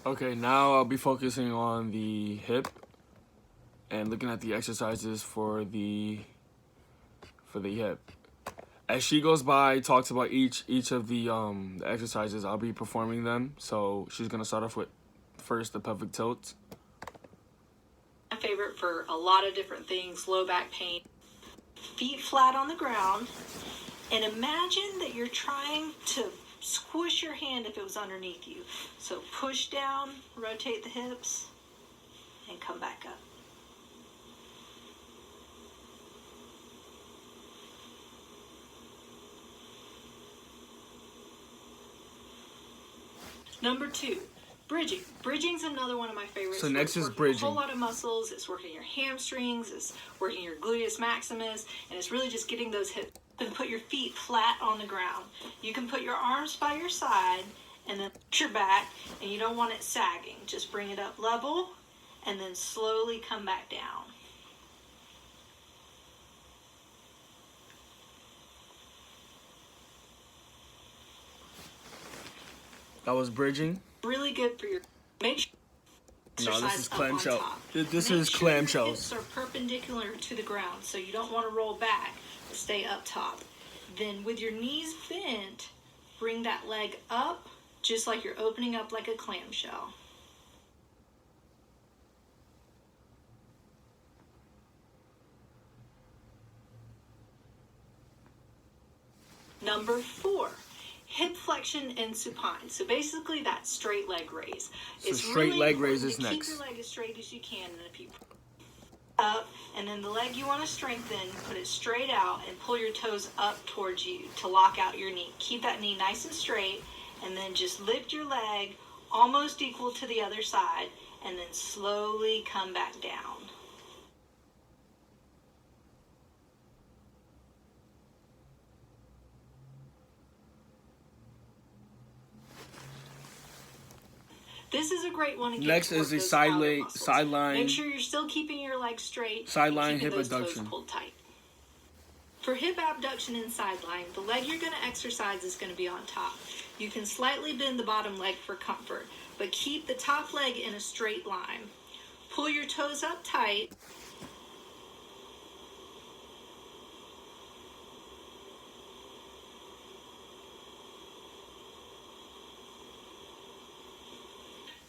Okay, now I'll be focusing on the hip and looking at the exercises for the hip. As she goes by, talks about each of the exercises, I'll be performing them. So she's gonna start off with first the pelvic tilt. My favorite for a lot of different things: low back pain. Feet flat on the ground, and imagine that you're trying to squish your hand if it was underneath you. So push down, rotate the hips, and come back up. Number 2, bridging. Bridging's another one of my favorites. So next is bridging. A whole lot of muscles. It's working your hamstrings. It's working your gluteus maximus, and it's really just getting those hips. And put your feet flat on the ground. You can put your arms by your side and then push your back, and you don't want it sagging. Just bring it up level and then slowly come back down. That was bridging. Really good for your make sure. No, this is clamshell. This Make is sure your clamshells. hips are perpendicular to the ground, so you don't want to roll back. Stay up top. Then with your knees bent, bring that leg up just like you're opening up like a clamshell. Number 4, hip flexion and supine. So basically that's straight leg raise. So it's straight really leg raise important is to next. Keep your leg as straight as you can, and if you up, and then the leg you want to strengthen, put it straight out and pull your toes up towards you to lock out your knee. Keep that knee nice and straight, and then just lift your leg almost equal to the other side, and then slowly come back down. This is a great one. Next is the sideline. Make sure you're still keeping your legs straight. Sideline hip those adduction. Toes pulled tight. For hip abduction and sideline, the leg you're going to exercise is going to be on top. You can slightly bend the bottom leg for comfort, but keep the top leg in a straight line. Pull your toes up tight.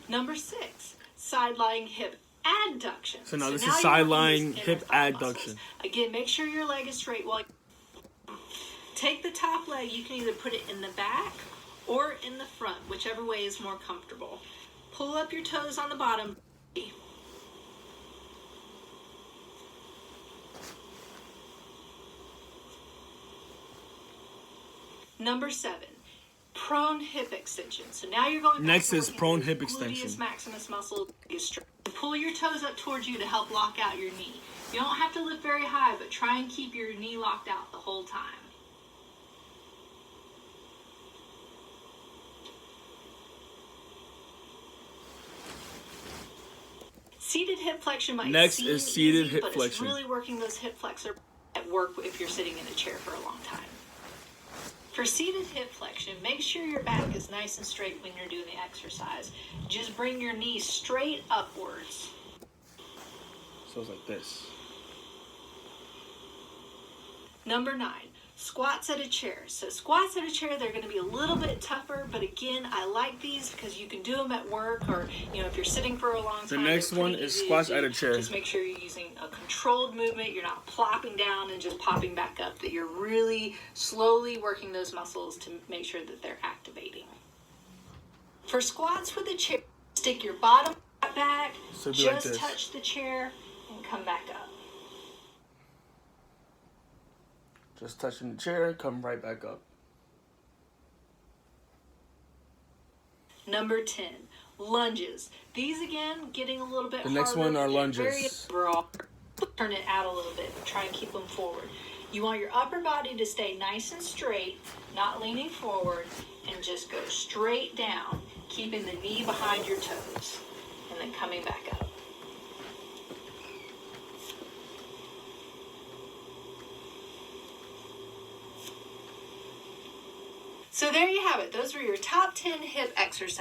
Number 6, sideline hip adduction. So now this is sideline hip adduction. Again, make sure your leg is straight while take the top leg. You can either put it in the back or in the front, whichever way is more comfortable. Pull up your toes on the bottom. Number 7, prone hip extension. So now you're going. Next is prone hip extension. Gluteus maximus muscle is straight. Pull your toes up towards you to help lock out your knee. You don't have to lift very high, but try and keep your knee locked out the whole time. Seated hip flexion might Next seem is seated easy, hip but flexion. it's really working those hip flexors at work if you're sitting in a chair for a long time. For seated hip flexion, make sure your back is nice and straight when you're doing the exercise. Just bring your knees straight upwards. So it's like this. Number 9, squats at a chair. So squats at a chair, they're going to be a little bit tougher, but again, I like these because you can do them at work, or if you're sitting for a long time. The next one is squats at a chair. Just make sure you're using a controlled movement. You're not plopping down and just popping back up, that you're really slowly working those muscles to make sure that they're activating. For squats with a chair, stick your bottom back, So just like this. touch the chair and come back up. Just touching the chair, come right back up. Number 10, lunges. These again, getting a little bit harder. The next one are Very lunges. broad. Turn it out a little bit, but try and keep them forward. You want your upper body to stay nice and straight, not leaning forward, and just go straight down, keeping the knee behind your toes, and then coming back up. So there you have it. Those were your top 10 hip exercises.